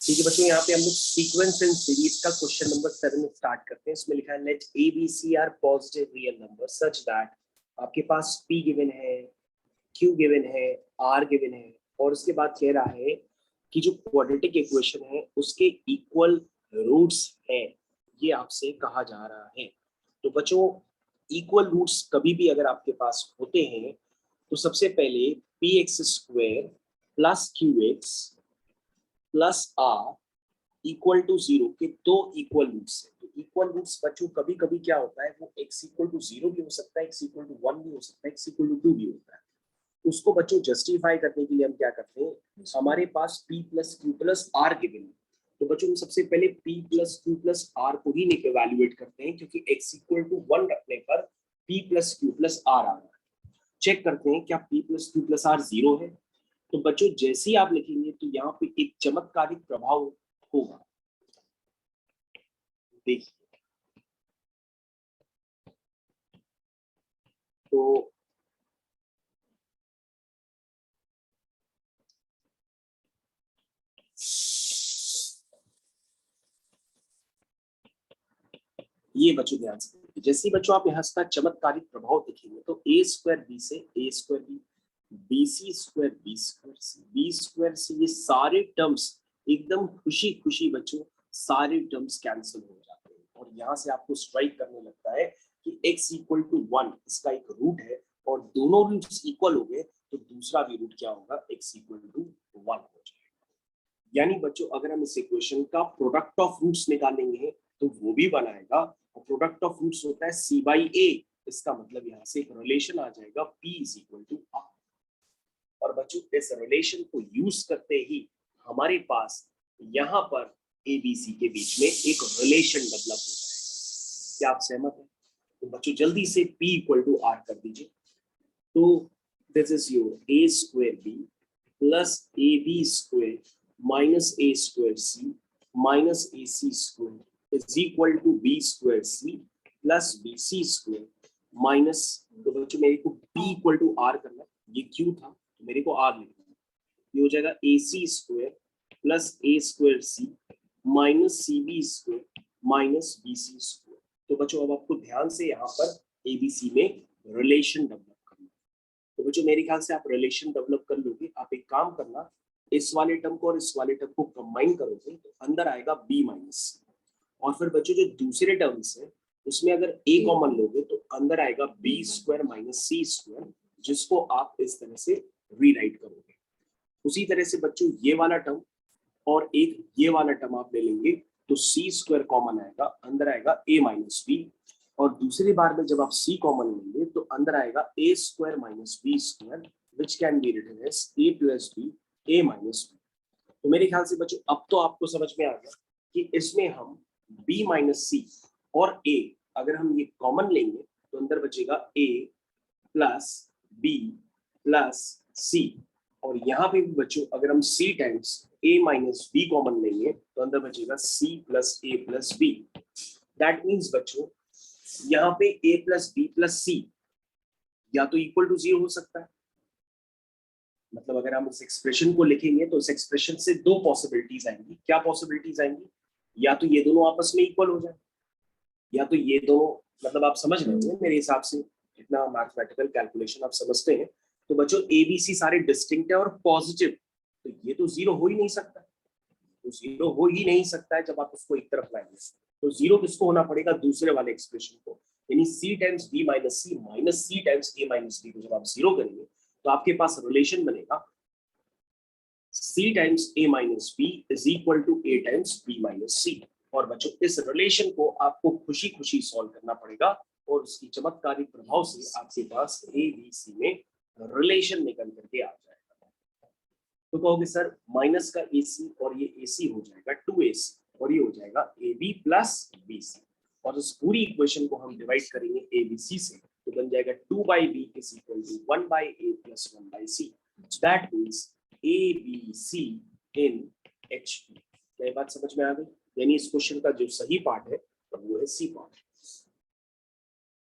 ठीक है बच्चों, यहाँ पे हम लोग सीक्वेंस एंड सीरीज का क्वेश्चन नंबर 7 स्टार्ट करते हैं। इसमें लिखा है let a b c are positive real number such that आपके पास पी गिवन है, क्यू गिवन है, आर गिवन है, और उसके बाद कह रहा है कि जो क्वाड्रेटिक इक्वेशन है उसके इक्वल रूट्स हैं, ये आपसे कहा जा रहा है। तो बच्चों इक्वल रूट्स कभी भी अगर आपके पास होते हैं तो सबसे पहले p x square plus q x plus r equal to 0 के दो इक्वल रूट्स है। तो इक्वल रूट्स बच्चों कभी कभी क्या होता है, वो x इक्वल टू 0 भी हो सकता है, x इक्वल टू 1 भी हो सकता है, x इक्वल टू 2 भी होता है। उसको बच्चों जस्टिफाई करने के लिए हम क्या करते हैं, हमारे पास p plus Q plus r given है। तो बच्चों हम सबसे पहले p plus Q plus r को ही इवैल्यूएट करते हैं, क्योंकि x इक्वल टू 1 रखने पर p plus Q plus R आ रहा है। चेक करते हैं क्या p plus Q plus R 0 है। तो बच्चों जैसे ही आप लिखेंगे तो यहाँ पे एक चमत्कारिक प्रभाव होगा। देखिए तो ये बच्चों ध्यान से, जैसे ही बच्चों आप यहाँ इसका चमत्कारिक प्रभाव देखेंगे तो ए स्क्वायर बी से A square B, B C square B square C, B square C, ये सारे टर्म्स एकदम खुशी खुशी बच्चों सारे टर्म्स कैंसिल हो जाते हैं। और यहाँ से आपको स्ट्राइक करने लगता है कि x इक्वल टू 1 इसका एक रूट है, और दोनों रूट्स इक्वल हो गए तो दूसरा भी रूट क्या होगा, x इक्वल टू 1 हो जाएगा। यानी बच्चों अगर हम इस इक्वेशन का प्रोडक्ट ऑफ रूट्स निकालेंगे तो वो भी बनाएगा, और प्रोडक्ट ऑफ रूट्स होता है c बाई a। इसका मतलब यहाँ से एक रिलेशन आ जाएगा p is equal to r। और बच्चों इस रिलेशन को यूज करते ही हमारे पास यहाँ पर abc के बीच में एक रिलेशन डेवलप हो जाएगा। क्या आप सहमत हैं? तो बच्चों जल्दी से p इक्वल टू r कर दीजिए। तो this is your a square b plus ab square minus a square c minus ac square is equal to b square c plus bc square minus, तो बच्चों मेरे को p इक्वल टू r करना है, ये q था तो मेरे को r लिखना है। ये हो जाएगा ac square plus a square c minus cb square minus bc square. तो बच्चों अब आपको ध्यान से यहाँ पर abc में रिलेशन डेवलप करना है। तो बच्चों मेरे ख्याल से आप रिलेशन डेवलप कर लोगे। आप एक काम करना, इस वाले टर्म को और इस वाले टर्म को कंबाइन करोगे तो अंदर आएगा b माइनस, और फिर बच्चों जो दूसरे टर्म्स है उसमें अगर a कॉमन लोगे तो अंदर आएगा b square minus c square, जिसको आप इस तरह से रीराइट करोगे। उसी तरह से बच्चों ये वाला टर्म और एक ये वाला टर्म आप ले लेंगे तो c स्क्वायर कॉमन आएगा, अंदर आएगा a माइनस b, और दूसरी बार में जब आप c कॉमन लेंगे तो अंदर आएगा a square minus b square, which can be written as a plus b a minus b। तो मेरे ख्याल से बच्चों अब तो आपको समझ में आ गया कि इसमें हम b माइनस c और a अगर हम ये कॉमन लेंगे तो अंदर बचेगा a plus b plus c, और यहाँ पे भी बच्चों अगर हम c times a minus b common लेंगे तो अंदर बचेगा c plus a plus b। That means बच्चों यहाँ पे a plus b plus c या तो इक्वल टू 0 हो सकता है, मतलब अगर हम इस एक्सप्रेशन को लिखेंगे तो इस एक्सप्रेशन से दो पॉसिबिलिटीज आएंगी। क्या पॉसिबिलिटीज आएंगी, या तो ये दोनों आपस में इक्वल हो जाए, या तो ये दोनों, मतलब आप समझ रहे हो मेरे हिसाब से, इतना मैथमेटिकल कैलकुलेशन आप समझते हैं। तो बच्चों ए बी सी सारे डिस्टिंक्ट है और पॉजिटिव, तो ये तो 0 हो ही नहीं सकता। तो 0 हो ही नहीं सकता है जब आप उसको एक तरफ लाएंगे। तो 0 किसको होना पड़ेगा, दूसरे वाले एक्सप्रेशन को, यानी c times b minus c minus c times a minus b को जब आप 0 करेंगे तो आपके पास रिलेशन बनेगा c times a minus b is equal to a times b minus c। और बच्चों इस रिलेशन को आपको खुशी खुशी सॉल्व करना पड़ेगा, और उसकी चमत्कारिक प्रभाव से आपके पास a b c में रिलेशन निकल करके आ जाएगा। तो कहोगे सर माइनस का ac और ये ac हो जाएगा 2ac, और ये हो जाएगा ab प्लस bc, और इस पूरी इक्वेशन को हम डिवाइड करेंगे abc से तो बन जाएगा 2 by b is equal to 1 by a plus 1 by c। That means abc in HP। क्या बात समझ में आ गई? यानी इस क्वेश्चन का जो सही पार्ट है वो है सी पार्ट।